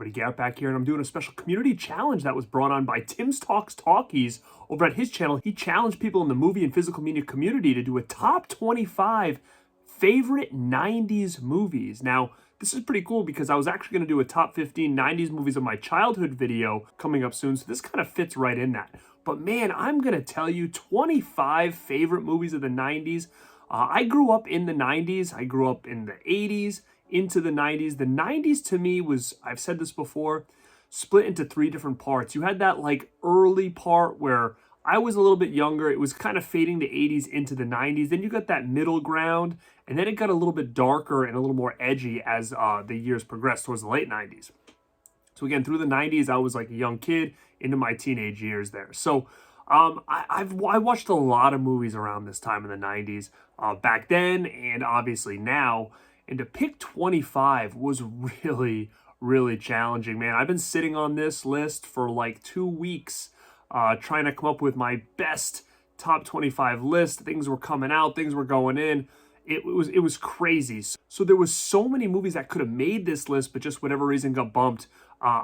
everybody, Garrett back here, and I'm doing a special community challenge that was brought on by Tim's Talks Talkies over at his channel. He challenged people in the movie and physical media community to do a top 25 favorite 90s movies. Now, this is pretty cool because I was actually going to do a top 15 90s movies of my childhood video coming up soon, so this kind of fits right in that. But man, I'm going to tell you 25 favorite movies of the 90s. I grew up in the 90s. I grew up in the 80s, into the 90s. The 90s to me was, I've said this before, split into three different parts. You had that like early part where I was a little bit younger. It was kind of fading the 80s into the 90s. Then you got that middle ground, and then it got a little bit darker and a little more edgy as the years progressed towards the late 90s. So again, through the 90s, I was like a young kid into my teenage years there. So I watched a lot of movies around this time in the 90s, back then and obviously now. And to pick 25 was really, really challenging, man. I've been sitting on this list for like 2 weeks, trying to come up with my best top 25 list. Things were coming out, things were going in. It was crazy. So there was so many movies that could have made this list, but just whatever reason got bumped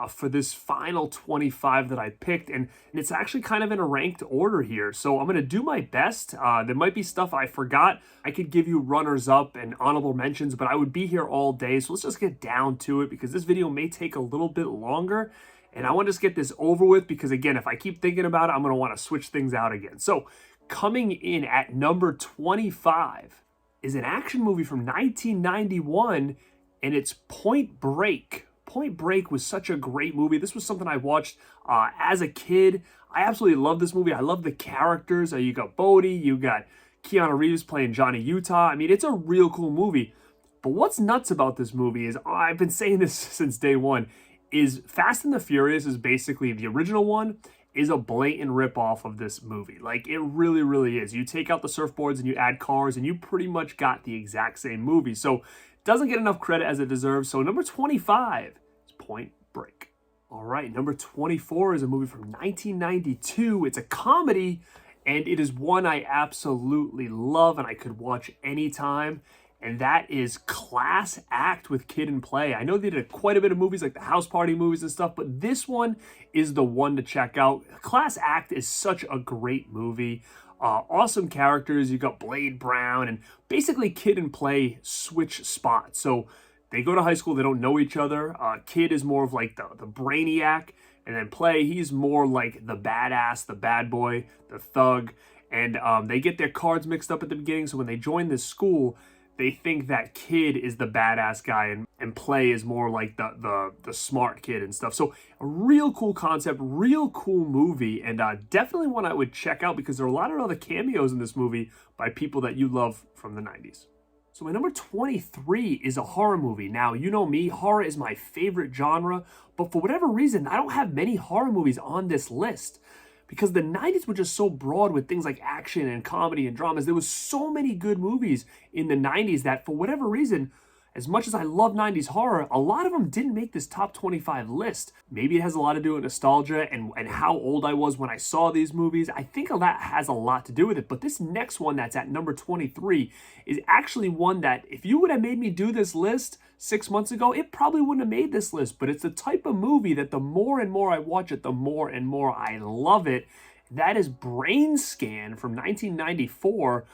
for this final 25 that I picked. And it's actually kind of in a ranked order here. So I'm going to do my best. There might be stuff I forgot. I could give you runners up and honorable mentions, but I would be here all day. So let's just get down to it because this video may take a little bit longer. And I want to just get this over with because, again, if I keep thinking about it, I'm going to want to switch things out again. So coming in at number 25 is an action movie from 1991, and it's Point Break. Point Break was such a great movie. This was something I watched as a kid. I absolutely love this movie. I love the characters. You got Bodie, you got Keanu Reeves playing Johnny Utah. I mean, it's a real cool movie. But what's nuts about this movie is, I've been saying this since day one, is Fast and the Furious is basically the original one, is a blatant ripoff of this movie. Like, it really, really is. You take out the surfboards and you add cars and you pretty much got the exact same movie. So it doesn't get enough credit as it deserves. So number 25 is Point Break. All right, number 24 is a movie from 1992. It's a comedy, and it is one I absolutely love and I could watch anytime. And that is Class Act with Kid and Play. I know they did quite a bit of movies like the House Party movies and stuff, but this one is the one to check out. Class Act is such a great movie. Awesome characters. You got Blade Brown, and basically Kid and Play switch spots. So they go to high school, they don't know each other. Kid is more of like the brainiac, and then Play, he's more like the badass, the bad boy, the thug. And they get their cards mixed up at the beginning, so when they join this school, they think that Kid is the badass guy and Play is more like the smart kid and stuff. So a real cool concept, real cool movie, and definitely one I would check out because there are a lot of other cameos in this movie by people that you love from the 90s. So my number 23 is a horror movie. Now, you know me, horror is my favorite genre, but for whatever reason, I don't have many horror movies on this list. Because the 90s were just so broad with things like action and comedy and dramas. There was so many good movies in the 90s that for whatever reason, as much as I love 90s horror, a lot of them didn't make this top 25 list. Maybe it has a lot to do with nostalgia and how old I was when I saw these movies. I think that has a lot to do with it. But this next one that's at number 23 is actually one that if you would have made me do this list 6 months ago, it probably wouldn't have made this list. But it's the type of movie that the more and more I watch it, the more and more I love it. That is Brain Scan from 1994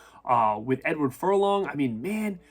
with Edward Furlong. I mean, man,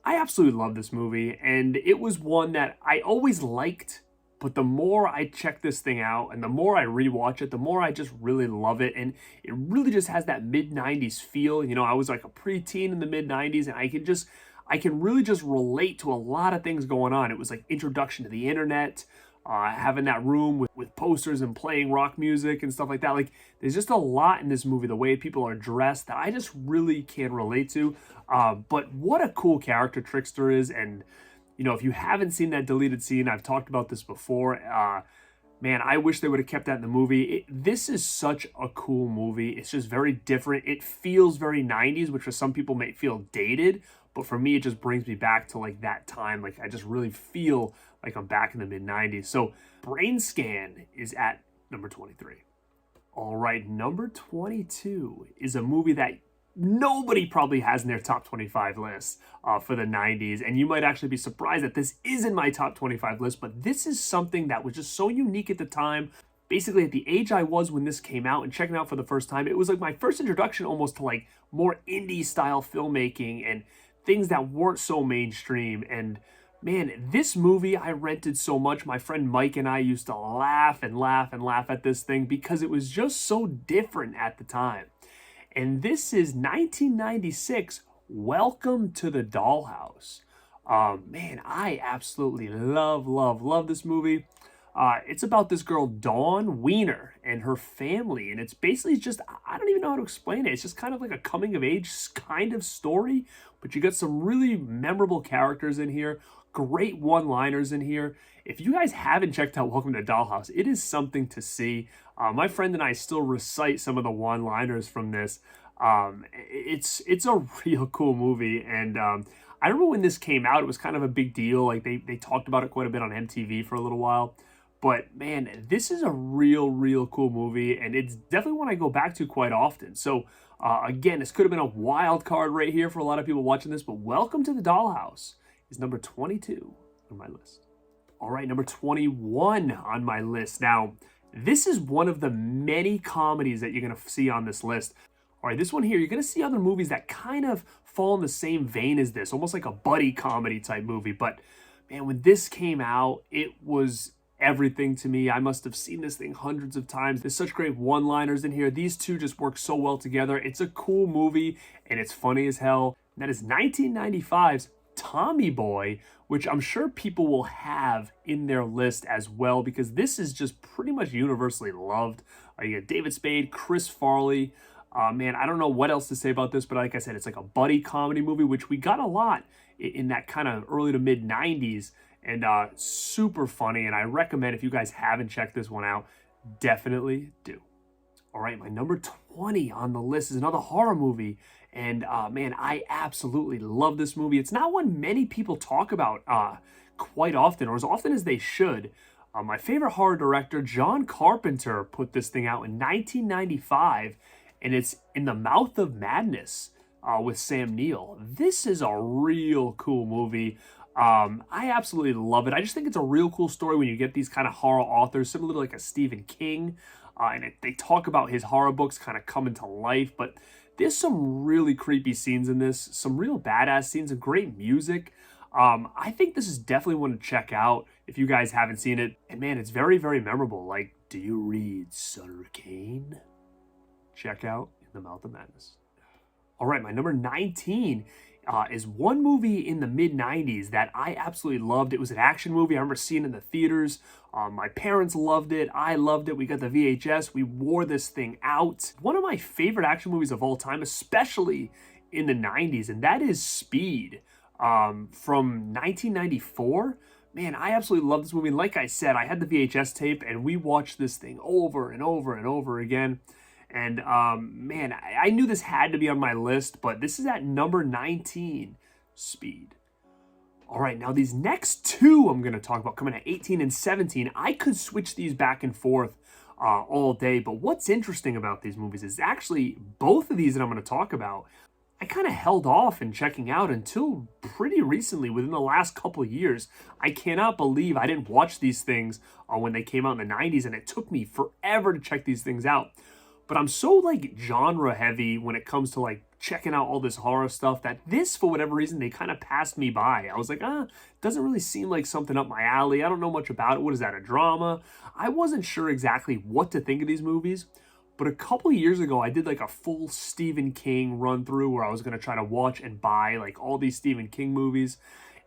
I absolutely love this movie, and it was one that I always liked, but the more I check this thing out and the more I rewatch it, the more I just really love it, and it really just has that mid-90s feel. You know, I was like a preteen in the mid-90s, and I can really just relate to a lot of things going on. It was like introduction to the internet, having that room with posters and playing rock music and stuff like that. Like, there's just a lot in this movie, the way people are dressed, that I just really can relate to. But what a cool character Trickster is. And, you know, if you haven't seen that deleted scene, I've talked about this before. Man, I wish they would have kept that in the movie. This is such a cool movie. It's just very different. It feels very 90s, which for some people may feel dated. But for me, it just brings me back to like that time. Like, I just really feel like I'm back in the mid-90s. So Brain Scan is at number 23. All right, number 22 is a movie that nobody probably has in their top 25 list for the 90s. And you might actually be surprised that this is in my top 25 list, but this is something that was just so unique at the time. Basically, at the age I was when this came out and checking out for the first time, it was like my first introduction almost to like more indie style filmmaking and things that weren't so mainstream. And man, this movie I rented so much. My friend Mike and I used to laugh and laugh and laugh at this thing because it was just so different at the time. And this is 1996, Welcome to the Dollhouse. Man, I absolutely love this movie. It's about this girl, Dawn Wiener, and her family. And it's basically just, I don't even know how to explain it. It's just kind of like a coming of age kind of story, but you got some really memorable characters in here, great one-liners in here. If you guys haven't checked out Welcome to Dollhouse, it is something to see. My friend and I still recite some of the one-liners from this. It's a real cool movie, and I remember when this came out, it was kind of a big deal. Like they talked about it quite a bit on MTV for a little while. But man, this is a real cool movie, and it's definitely one I go back to quite often. So again, this could have been a wild card right here for a lot of people watching this, but Welcome to the Dollhouse is number 22 on my list. All right, number 21 on my list. Now, this is one of the many comedies that you're going to see on this list. All right, this one here, you're going to see other movies that kind of fall in the same vein as this, almost like a buddy comedy type movie. But man, when this came out, it was everything to me. I must have seen this thing hundreds of times. There's such great one-liners in here. These two just work so well together. It's a cool movie, and it's funny as hell. And that is 1995's Tommy Boy, which I'm sure people will have in their list as well, because this is just pretty much universally loved. You got David Spade, Chris Farley. Man, I don't know what else to say about this, but like I said, it's like a buddy comedy movie, which we got a lot in that kind of early to mid 90s, and super funny. And I recommend, if you guys haven't checked this one out, definitely do. All right, my number 20 on the list is another horror movie. And man, I absolutely love this movie. It's not one many people talk about quite often, or as often as they should. My favorite horror director, John Carpenter, put this thing out in 1995, and it's In the Mouth of Madness with Sam Neill. This is a real cool movie. I absolutely love it. I just think it's a real cool story when you get these kind of horror authors, similar to like a Stephen King, and they talk about his horror books kind of coming to life. But there's some really creepy scenes in this, some real badass scenes, and great music. I think this is definitely one to check out if you guys haven't seen it. And man, it's very memorable. Like, do you read Sutter Kane? Check out In the Mouth of Madness. All right, my number 19 is one movie in the mid-90s that I absolutely loved. It was an action movie. I remember seeing it in the theaters. My parents loved it. I loved it. We got the VHS. We wore this thing out. One of my favorite action movies of all time, especially in the 90s, and that is Speed from 1994. Man, I absolutely love this movie. And like I said, I had the VHS tape, and we watched this thing over and over again. And man, I knew this had to be on my list, but this is at number 19, Speed. All right, now these next two I'm going to talk about, coming at 18 and 17, I could switch these back and forth all day, but what's interesting about these movies is actually both of these that I'm going to talk about, I kind of held off in checking out until pretty recently, within the last couple of years. I cannot believe I didn't watch these things when they came out in the 90s, and it took me forever to check these things out. But I'm so like genre heavy when it comes to like checking out all this horror stuff that this, for whatever reason, they kind of passed me by. I was like, doesn't really seem like something up my alley. I don't know much about it. What is that, a drama? I wasn't sure exactly what to think of these movies. But a couple of years ago, I did like a full Stephen King run through where I was going to try to watch and buy like all these Stephen King movies.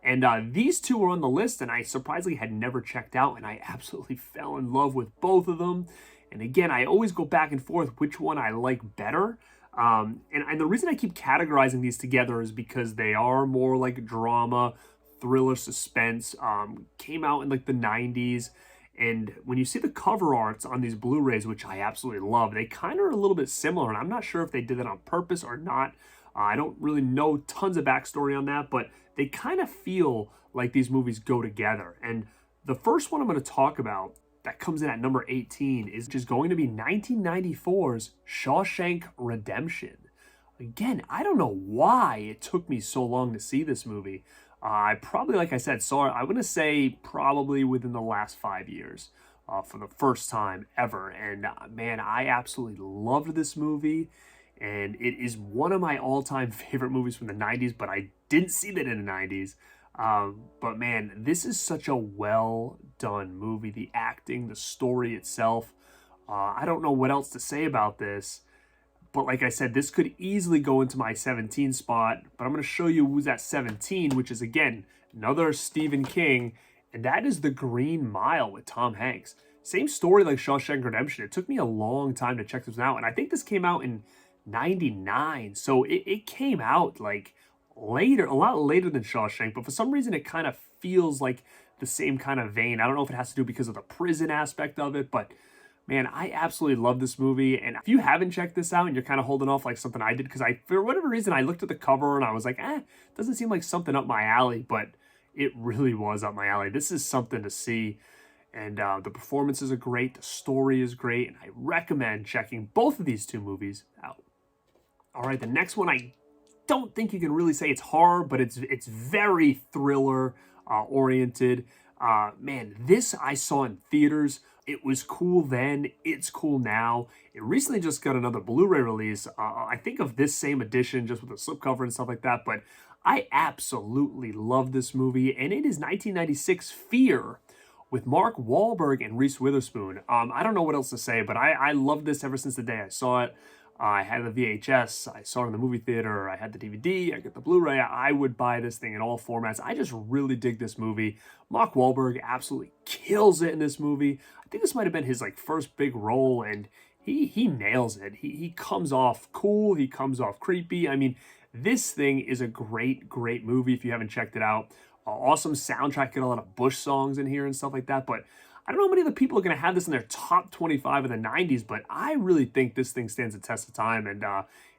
And these two were on the list, and I surprisingly had never checked out, and I absolutely fell in love with both of them. And again, I always go back and forth which one I like better. And the reason I keep categorizing these together is because they are more like drama, thriller, suspense. Came out in like the 90s. And when you see the cover arts on these Blu-rays, which I absolutely love, they kind of are a little bit similar. And I'm not sure if they did that on purpose or not. I don't really know tons of backstory on that, but they kind of feel like these movies go together. And the first one I'm going to talk about that comes in at number 18 is just going to be 1994's Shawshank Redemption. Again, I don't know why it took me so long to see this movie. I probably, like I said, saw it, I want to say probably within the last 5 years for the first time ever. And man, I absolutely loved this movie. And it is one of my all-time favorite movies from the 90s, but I didn't see that in the 90s. But man, this is such a well-done movie. The acting, the story itself. I don't know what else to say about this. But like I said, this could easily go into my 17 spot. But I'm going to show you who's at 17, which is, again, another Stephen King. And that is The Green Mile with Tom Hanks. Same story like Shawshank Redemption. It took me a long time to check this one out. And I think this came out in 99. So it came out like later, a lot later than Shawshank. But for some reason, it kind of feels like the same kind of vein. I don't know if it has to do because of the prison aspect of it, but man, I absolutely love this movie. And if you haven't checked this out and you're kind of holding off like something I did, because for whatever reason, I looked at the cover and I was like, doesn't seem like something up my alley, but it really was up my alley. This is something to see. And the performances are great. The story is great. And I recommend checking both of these two movies out. All right, the next one, I don't think you can really say it's horror, but it's very thriller oriented. Man, this I saw in theaters. It was cool then. It's cool now. It recently just got another Blu-ray release. I think of this same edition, just with a slipcover and stuff like that. But I absolutely love this movie, and it is 1996 Fear with Mark Wahlberg and Reese Witherspoon. I don't know what else to say, but I love this ever since the day I saw it. I had the VHS, I saw it in the movie theater, I had the DVD, I got the Blu-ray. I would buy this thing in all formats. I just really dig this movie. Mark Wahlberg absolutely kills it in this movie. I think this might have been his first big role, and he nails it. He comes off cool, he comes off creepy. I mean, this thing is a great movie if you haven't checked it out. Awesome soundtrack, get a lot of Bush songs in here and stuff like that, but I don't know how many of the people are going to have this in their top 25 of the 90s, but I really think this thing stands the test of time. And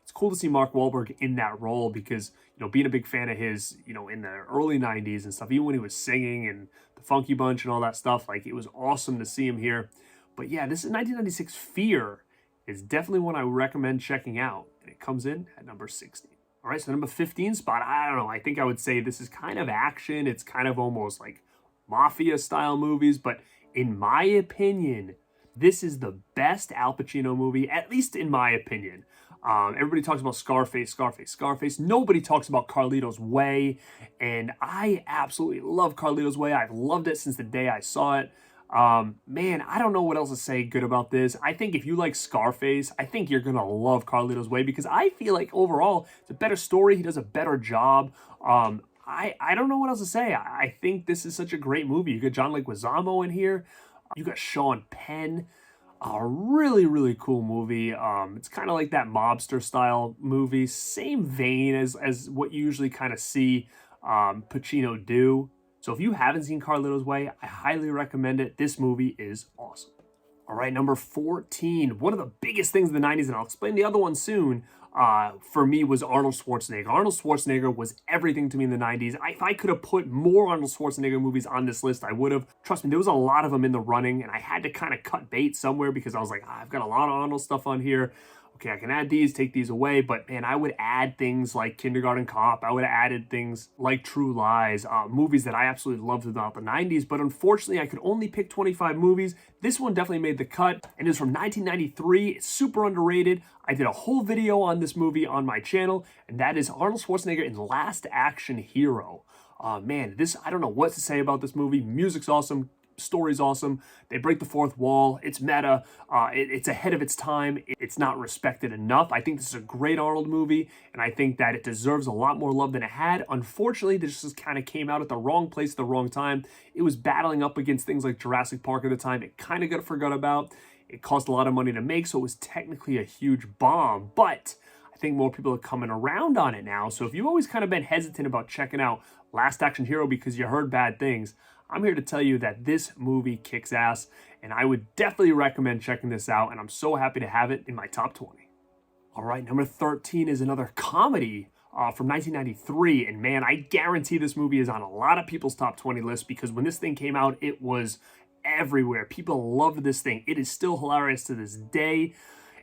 it's cool to see Mark Wahlberg in that role because, being a big fan of his, in the early 90s and stuff, even when he was singing and the Funky Bunch and all that stuff, it was awesome to see him here. But yeah, this is 1996 Fear. It's definitely one I recommend checking out. And it comes in at number 60. All right, so number 15 spot, I don't know. I think I would say this is kind of action. It's kind of almost like mafia-style movies, but in my opinion, this is the best Al Pacino movie, at least in my opinion. Everybody talks about Scarface. Nobody talks about Carlito's Way, and I absolutely love Carlito's Way. I've loved it since the day I saw it. Man, I don't know what else to say good about this. I think if you like Scarface, I think you're gonna love Carlito's Way because I feel like overall it's a better story. He does a better job. I don't know what else to say. I think this is such a great movie. You got John Leguizamo in here. You got Sean Penn. A really cool movie. It's kind of like that mobster style movie. Same vein as what you usually kind of see Pacino do. So if you haven't seen Carlito's Way, I highly recommend it. This movie is awesome. All right, number 14. One of the biggest things in the 90s, and I'll explain the other one soon, for me was Arnold Schwarzenegger. Arnold Schwarzenegger was everything to me in the 90s. If I could have put more Arnold Schwarzenegger movies on this list, I would have. Trust me, there was a lot of them in the running, and I had to kind of cut bait somewhere because I was like, I've got a lot of Arnold stuff on here. Okay, I can add these, take these away, but man, I would add things like Kindergarten Cop. I would have added things like True Lies, movies that I absolutely loved about the 90s, but unfortunately, I could only pick 25 movies. This one definitely made the cut, and it's from 1993. It's super underrated. I did a whole video on this movie on my channel, and that is Arnold Schwarzenegger in Last Action Hero. Man, I don't know what to say about this movie. Music's awesome. Story's awesome. They break the fourth wall. It's meta. It's ahead of its time. It's not respected enough. I think this is a great Arnold movie, and I think that it deserves a lot more love than it had. Unfortunately, this just kind of came out at the wrong place at the wrong time. It was battling up against things like Jurassic Park at the time. It kind of got forgot about. It cost a lot of money to make, so it was technically a huge bomb, but I think more people are coming around on it now. So if you've always kind of been hesitant about checking out Last Action Hero because you heard bad things, I'm here to tell you that this movie kicks ass, and I would definitely recommend checking this out, and I'm so happy to have it in my top 20. All right, number 13 is another comedy from 1993, and man, I guarantee this movie is on a lot of people's top 20 lists because when this thing came out, it was everywhere. People loved this thing. It is still hilarious to this day.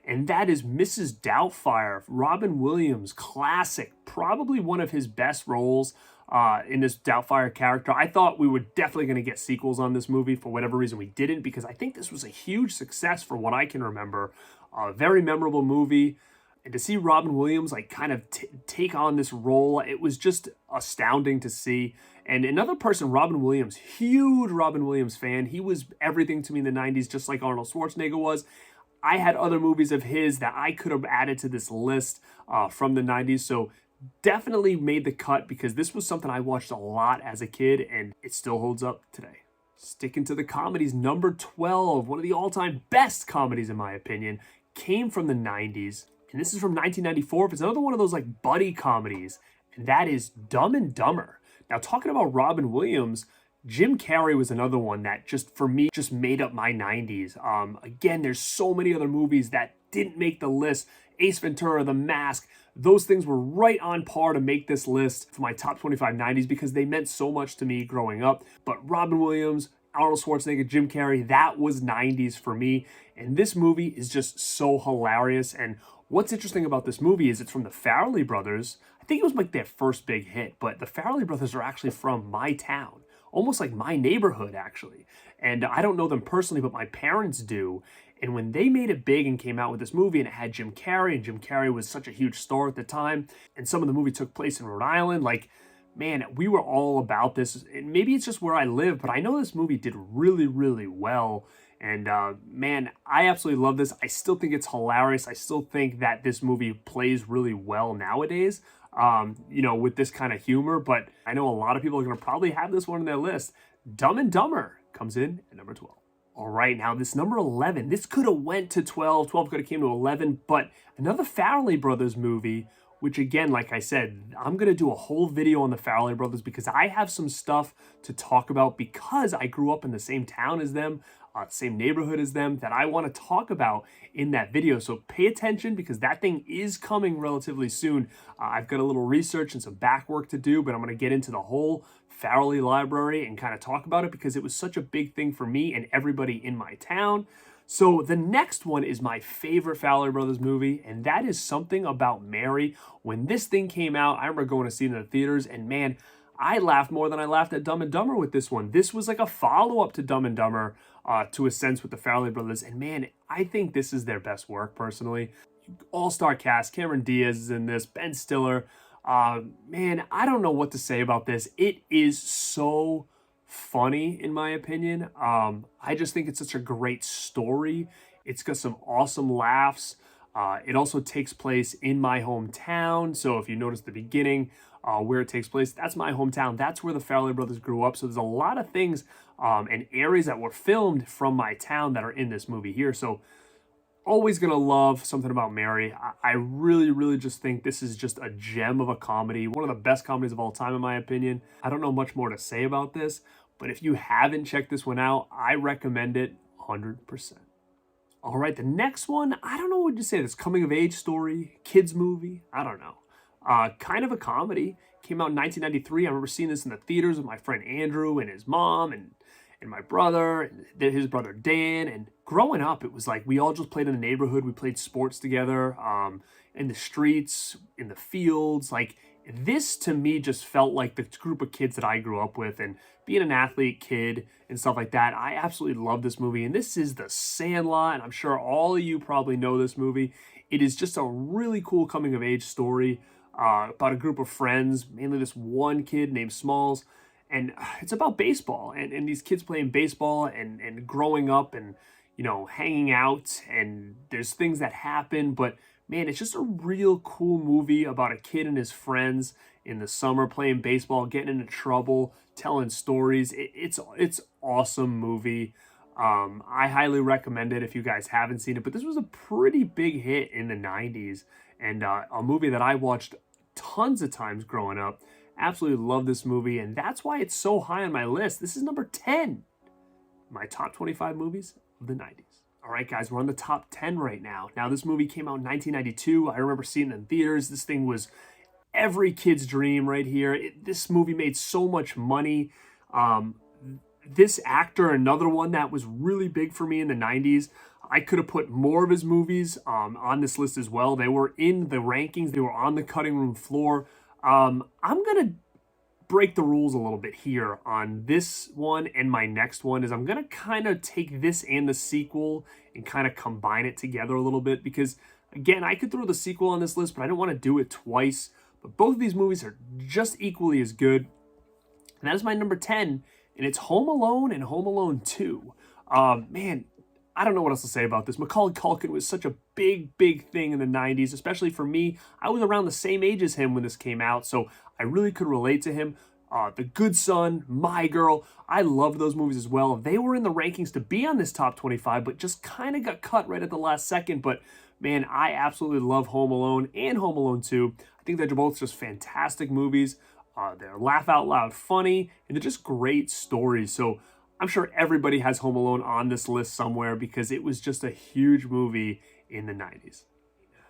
and that is Mrs. Doubtfire. Robin Williams, classic, probably one of his best roles in this Doubtfire character. I thought we were definitely going to get sequels on this movie. For whatever reason, we didn't, because I think this was a huge success for what I can remember. A very memorable movie. And to see Robin Williams like kind of take on this role, it was just astounding to see. And another person, Robin Williams, huge Robin Williams fan. He was everything to me in the 90s, just like Arnold Schwarzenegger was. I had other movies of his that I could have added to this list from the 90s. So definitely made the cut, because this was something I watched a lot as a kid, and it still holds up today. Sticking to the comedies, number 12, one of the all-time best comedies in my opinion, came from the 90s. And this is from 1994. It's another one of those like buddy comedies, and that is Dumb and Dumber. Now, talking about Robin Williams, Jim Carrey was another one that just, for me, just made up my 90s. Again, there's so many other movies that didn't make the list. Ace Ventura, The Mask, those things were right on par to make this list for my top 25 90s because they meant so much to me growing up. But Robin Williams, Arnold Schwarzenegger, Jim Carrey, that was 90s for me. And this movie is just so hilarious. And what's interesting about this movie is it's from the Farrelly brothers. I think it was like their first big hit, but the Farrelly brothers are actually from my town, almost like my neighborhood, actually. And I don't know them personally, but my parents do. And when they made it big and came out with this movie, and it had Jim Carrey, and Jim Carrey was such a huge star at the time, and some of the movie took place in Rhode Island, like, man, we were all about this. And maybe it's just where I live, but I know this movie did really, really well. And man, I absolutely love this. I still think it's hilarious. I still think that this movie plays really well nowadays, you know, with this kind of humor. But I know a lot of people are going to probably have this one on their list. Dumb and Dumber comes in at number 12. All right, now this number 11, this could have went to 12. 12 could have came to 11, but another Farrelly Brothers movie, which again, like I said, I'm going to do a whole video on the Farrelly Brothers because I have some stuff to talk about because I grew up in the same town as them, same neighborhood as them, that I want to talk about in that video. So pay attention because that thing is coming relatively soon. I've got a little research and some back work to do, but I'm going to get into the whole Farrelly library and kind of talk about it because it was such a big thing for me and everybody in my town. So the next one is my favorite Farrelly Brothers movie, and that is Something About Mary. When this thing came out, I remember going to see it in the theaters, and man, I laughed more than I laughed at Dumb and Dumber with this one. This was like a follow-up to Dumb and Dumber, to a sense, with the Farrelly Brothers, and man, I think this is their best work, personally. All-star cast, Cameron Diaz is in this, Ben Stiller. Man, I don't know what to say about this. It is so funny, in my opinion. I just think it's such a great story. It's got some awesome laughs. It also takes place in my hometown. So if you notice the beginning, where it takes place, that's my hometown. That's where the Farrelly Brothers grew up. So there's a lot of things and areas that were filmed from my town that are in this movie here. So always gonna love Something About Mary. I really, really just think this is just a gem of a comedy. One of the best comedies of all time, in my opinion. I don't know much more to say about this, but if you haven't checked this one out, I recommend it 100%. All right, the next one, I don't know what to say. This coming of age story, kids movie, I don't know. Kind of a comedy. Came out in 1993. I remember seeing this in the theaters with my friend Andrew and his mom and my brother and his brother Dan. And growing up, it was like we all just played in the neighborhood. We played sports together, in the streets, in the fields. Like, this to me just felt like the group of kids that I grew up with, and being an athlete kid and stuff like that. I absolutely love this movie. And this is the Sandlot, and I'm sure all of you probably know this movie. It is just a really cool coming of age story about a group of friends, mainly this one kid named Smalls. And it's about baseball and these kids playing baseball and growing up and, you know, hanging out, and there's things that happen, but man, it's just a real cool movie about a kid and his friends in the summer playing baseball, getting into trouble, telling stories. It's awesome movie. I highly recommend it if you guys haven't seen it, but this was a pretty big hit in the 90s and a movie that I watched tons of times growing up. Absolutely love this movie, and that's why it's so high on my list. This is number 10, my top 25 movies of the 90s. All right, guys, we're on the top 10 right now. Now, this movie came out in 1992. I remember seeing it in theaters. This thing was every kid's dream right here. This movie made so much money. This actor, another one that was really big for me in the 90s, I could have put more of his movies on this list as well. They were in the rankings. They were on the cutting room floor. I'm going to break the rules a little bit here on this one and my next one. Is I'm going to kind of take this and the sequel and kind of combine it together a little bit, because again, I could throw the sequel on this list, but I don't want to do it twice. But both of these movies are just equally as good. And that is my number 10, and it's Home Alone and Home Alone 2. Man, I don't know what else to say about this. Macaulay Culkin was such a big thing in the 90s, especially for me. I was around the same age as him when this came out, so I really could relate to him. The Good Son, My Girl, I loved those movies as well. They were in the rankings to be on this top 25, but just kind of got cut right at the last second. But man, I absolutely love Home Alone and Home Alone 2. I think they're both just fantastic movies. They're laugh out loud funny, and they're just great stories. So I'm sure everybody has Home Alone on this list somewhere, because it was just a huge movie in the 90s.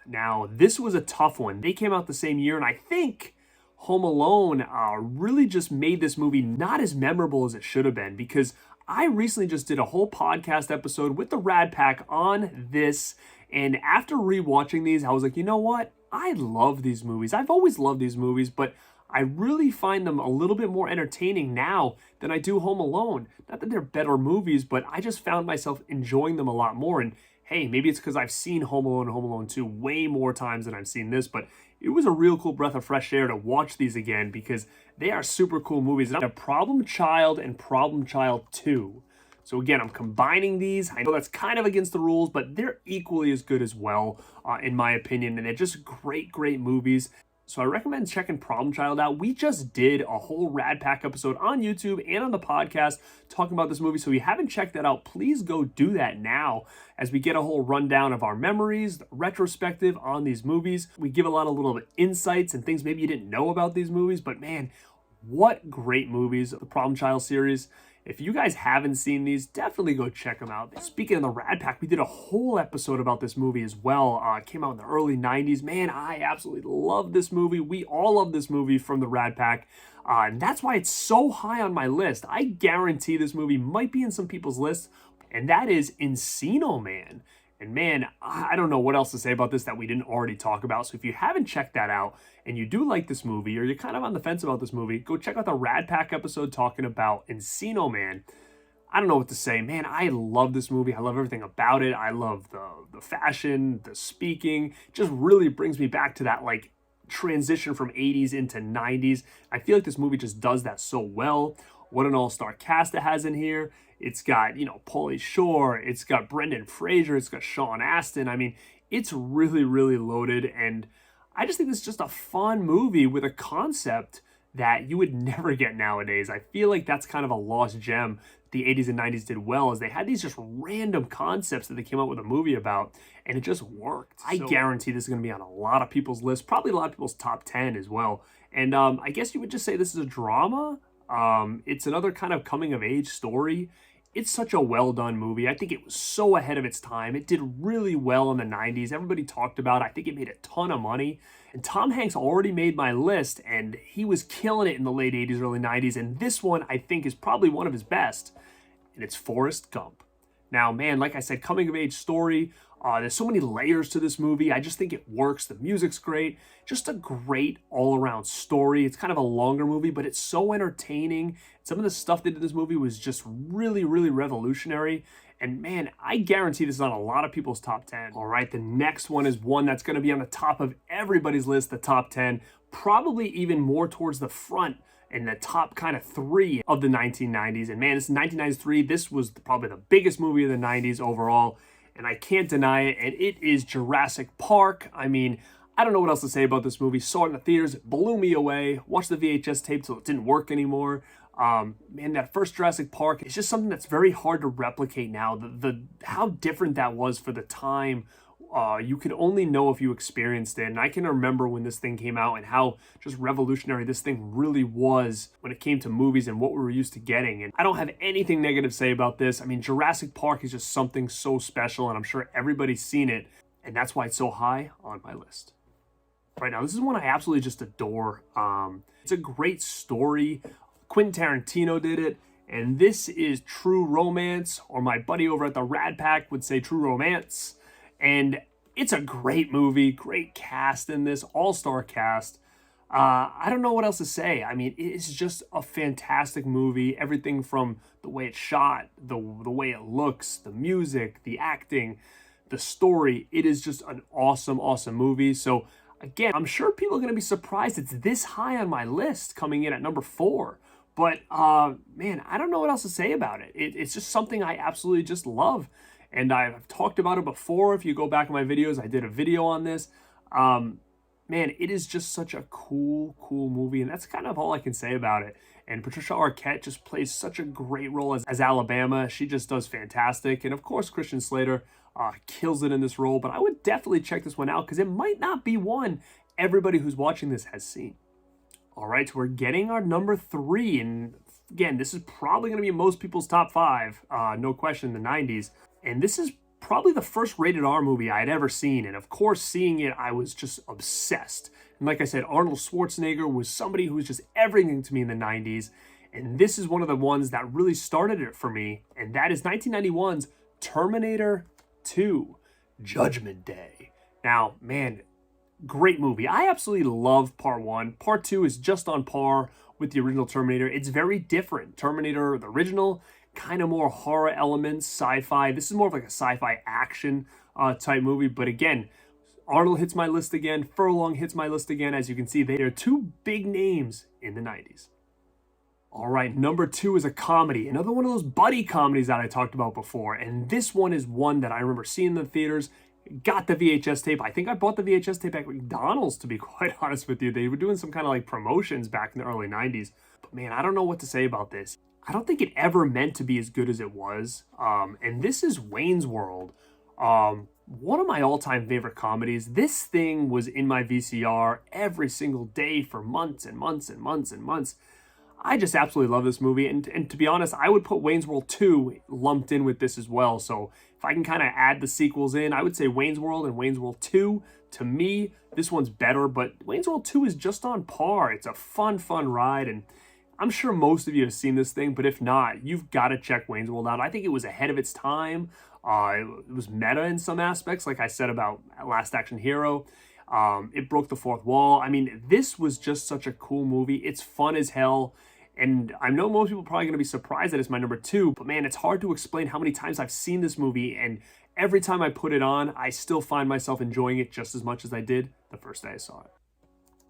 Now, this was a tough one. They came out the same year, and I think Home Alone really just made this movie not as memorable as it should have been, because I recently just did a whole podcast episode with the Rad Pack on this, and after rewatching these, I was like, you know what? I love these movies. I've always loved these movies, but I really find them a little bit more entertaining now than I do Home Alone. Not that they're better movies, but I just found myself enjoying them a lot more. And hey, maybe it's because I've seen Home Alone and Home Alone 2 way more times than I've seen this, but it was a real cool breath of fresh air to watch these again, because they are super cool movies. And I have Problem Child and Problem Child 2. So again, I'm combining these. I know that's kind of against the rules, but they're equally as good as well, in my opinion. And they're just great movies. So I recommend checking Problem Child out. We just did a whole Rad Pack episode on YouTube and on the podcast talking about this movie. So if you haven't checked that out, please go do that now, as we get a whole rundown of our memories, the retrospective on these movies. We give a lot of little insights and things maybe you didn't know about these movies, but man, what great movies, the Problem Child series. If you guys haven't seen these, definitely go check them out. Speaking of the Rad Pack, we did a whole episode about this movie as well. It came out in the early 90s. Man, I absolutely love this movie. We all love this movie from the Rad Pack. And that's why it's so high on my list. I guarantee this movie might be in some people's lists, and that is Encino Man. And man, I don't know what else to say about this that we didn't already talk about. So if you haven't checked that out and you do like this movie, or you're kind of on the fence about this movie, go check out the Rad Pack episode talking about Encino Man. I don't know what to say. Man, I love this movie. I love everything about it. I love the fashion, the speaking. It just really brings me back to that like transition from 80s into 90s. I feel like this movie just does that so well. What an all-star cast it has in here. It's got, Pauly Shore. It's got Brendan Fraser. It's got Sean Astin. I mean, it's really loaded. And I just think this is just a fun movie with a concept that you would never get nowadays. I feel like that's kind of a lost gem the 80s and 90s did well, is they had these just random concepts that they came up with a movie about, and it just worked. I guarantee this is going to be on a lot of people's lists, probably a lot of people's top 10 as well. And I guess you would just say this is a drama. It's another kind of coming of age story. It's such a well done movie. I think it was so ahead of its time. It did really well in the 90s. Everybody talked about it. I think it made a ton of money. And Tom Hanks already made my list, and he was killing it in the late 80s, early 90s. And this one, I think, is probably one of his best. And it's Forrest Gump. Now, man, like I said, coming of age story. There's so many layers to this movie. I just think it works. The music's great. Just a great all-around story. It's kind of a longer movie, but it's so entertaining. Some of the stuff they did in this movie was just really revolutionary. And man, I guarantee this is on a lot of people's top 10. All right, the next one is one that's going to be on the top of everybody's list, the top 10. Probably even more towards the front in the top kind of 3 of the 1990s. And man, this is 1993. This was probably the biggest movie of the 90s overall. And I can't deny it, and it is Jurassic Park. I mean, I don't know what else to say about this movie. Saw it in the theaters, blew me away. Watched the VHS tape till it didn't work anymore. Man, that first Jurassic Park, it's just something that's very hard to replicate now. How different that was for the time. You can only know if you experienced it. And I can remember when this thing came out and how just revolutionary this thing really was when it came to movies and what we were used to getting. And I don't have anything negative to say about this. I mean, Jurassic Park is just something so special, and I'm sure everybody's seen it. And that's why it's so high on my list. Right now, this is one I absolutely just adore. It's a great story. Quentin Tarantino did it. And this is True Romance, or my buddy over at the Rad Pack would say True Romance. And it's a great movie, great cast in this, all-star cast. I don't know what else to say. I mean, it's just a fantastic movie. Everything from the way it's shot, the way it looks, the music, the acting, the story. It is just an awesome, awesome movie. So again, I'm sure people are going to be surprised it's this high on my list, coming in at number 4. But man, I don't know what else to say about it. It's just something I absolutely just love. And I've talked about it before. If you go back in my videos, I did a video on this. Man, it is just such a cool movie. And that's kind of all I can say about it. And Patricia Arquette just plays such a great role as Alabama. She just does fantastic. And of course, Christian Slater kills it in this role. But I would definitely check this one out because it might not be one everybody who's watching this has seen. All right, so we're getting our number 3. And again, this is probably going to be most people's top 5, no question, in the 90s. And this is probably the first rated R movie I had ever seen. And of course, seeing it, I was just obsessed. And like I said, Arnold Schwarzenegger was somebody who was just everything to me in the 90s. And this is one of the ones that really started it for me. And that is 1991's Terminator 2, Judgment Day. Now, man, great movie. I absolutely love part 1. Part 2 is just on par with the original Terminator. It's very different. Terminator, the original, kind of more horror elements, sci-fi. This is more of like a sci-fi action type movie. But again, Arnold hits my list again. Furlong hits my list again. As you can see, they are 2 big names in the 90s. All right, number 2 is a comedy. Another one of those buddy comedies that I talked about before. And this one is one that I remember seeing in the theaters. Got the VHS tape. I think I bought the VHS tape at McDonald's, to be quite honest with you. They were doing some kind of like promotions back in the early 90s. But man, I don't know what to say about this. I don't think it ever meant to be as good as it was. And this is Wayne's World. One of my all-time favorite comedies. This thing was in my VCR every single day for months and months and months and months. I just absolutely love this movie. And to be honest, I would put Wayne's World 2 lumped in with this as well. So if I can kind of add the sequels in, I would say Wayne's World and Wayne's World 2. To me, this one's better, but Wayne's World 2 is just on par. It's a fun ride, and I'm sure most of you have seen this thing, but if not, you've got to check Wayne's World out. I think it was ahead of its time. It was meta in some aspects, like I said about Last Action Hero. It broke the fourth wall. I mean, this was just such a cool movie. It's fun as hell. And I know most people are probably going to be surprised that it's my number 2, but man, it's hard to explain how many times I've seen this movie, and every time I put it on, I still find myself enjoying it just as much as I did the first day I saw it.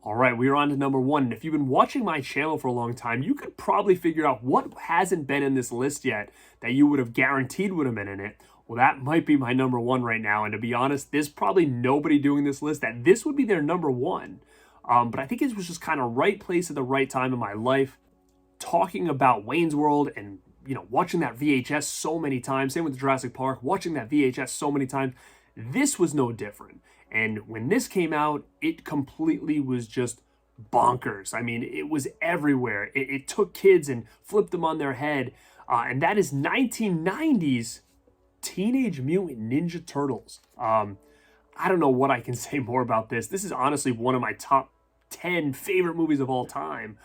All right, we are on to number 1. And if you've been watching my channel for a long time, you could probably figure out what hasn't been in this list yet that you would have guaranteed would have been in it. Well, that might be my number 1 right now. And to be honest, there's probably nobody doing this list that this would be their number 1. But I think it was just kind of right place at the right time in my life. Talking about Wayne's World and, you know, watching that VHS so many times. Same with Jurassic Park, watching that VHS so many times. This was no different. And when this came out, it completely was just bonkers. I mean, it was everywhere. It took kids and flipped them on their head. And that is 1990's Teenage Mutant Ninja Turtles. I don't know what I can say more about this. This is honestly one of my top 10 favorite movies of all time,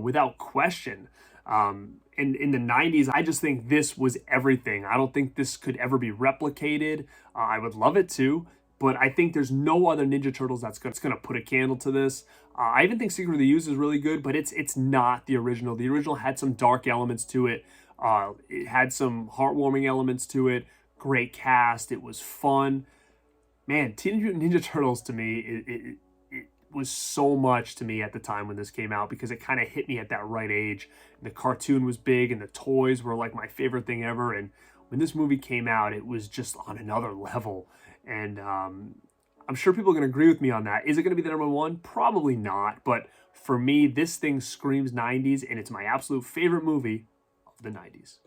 without question. And in the 90s, I just think this was everything. I don't think this could ever be replicated. I would love it to, but I think there's no other Ninja Turtles that's gonna put a candle to this. I even think Secret of the Ooze is really good, but it's not the original. The original had some dark elements to it. It had some heartwarming elements to it. Great cast. It was fun. Man, Teenage Mutant Ninja Turtles to me, it was so much to me at the time when this came out, because it kind of hit me at that right age. And the cartoon was big and the toys were like my favorite thing ever. And when this movie came out, it was just on another level. And I'm sure people are going to agree with me on that. Is it going to be the number 1? Probably not. But for me, this thing screams 90s, and it's my absolute favorite movie of the 90s.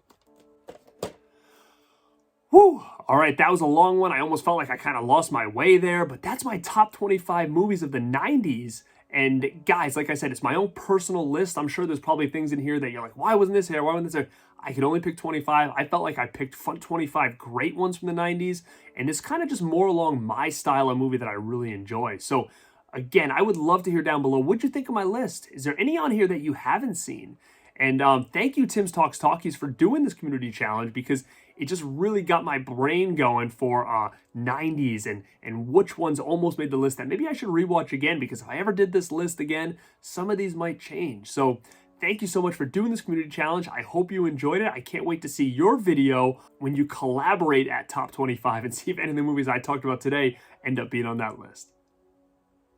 Whew. All right, that was a long one. I almost felt like I kind of lost my way there, but that's my top 25 movies of the 90s. And guys, like I said, it's my own personal list. I'm sure there's probably things in here that you're like, why wasn't this here? Why wasn't this there? I could only pick 25. I felt like I picked 25 great ones from the 90s, and it's kind of just more along my style of movie that I really enjoy. So again, I would love to hear down below, what'd you think of my list? Is there any on here that you haven't seen? And thank you, Tim's Talks Talkies, for doing this community challenge, because it just really got my brain going for 90s and which ones almost made the list that maybe I should rewatch again, because if I ever did this list again, some of these might change. So thank you so much for doing this community challenge. I hope you enjoyed it. I can't wait to see your video when you collaborate at Top 25 and see if any of the movies I talked about today end up being on that list.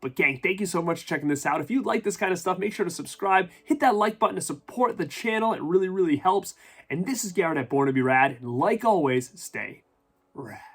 But gang, thank you so much for checking this out. If you like this kind of stuff, make sure to subscribe, hit that like button to support the channel. It really, really helps. And this is Garrett at Born2beRad. And like always, stay rad.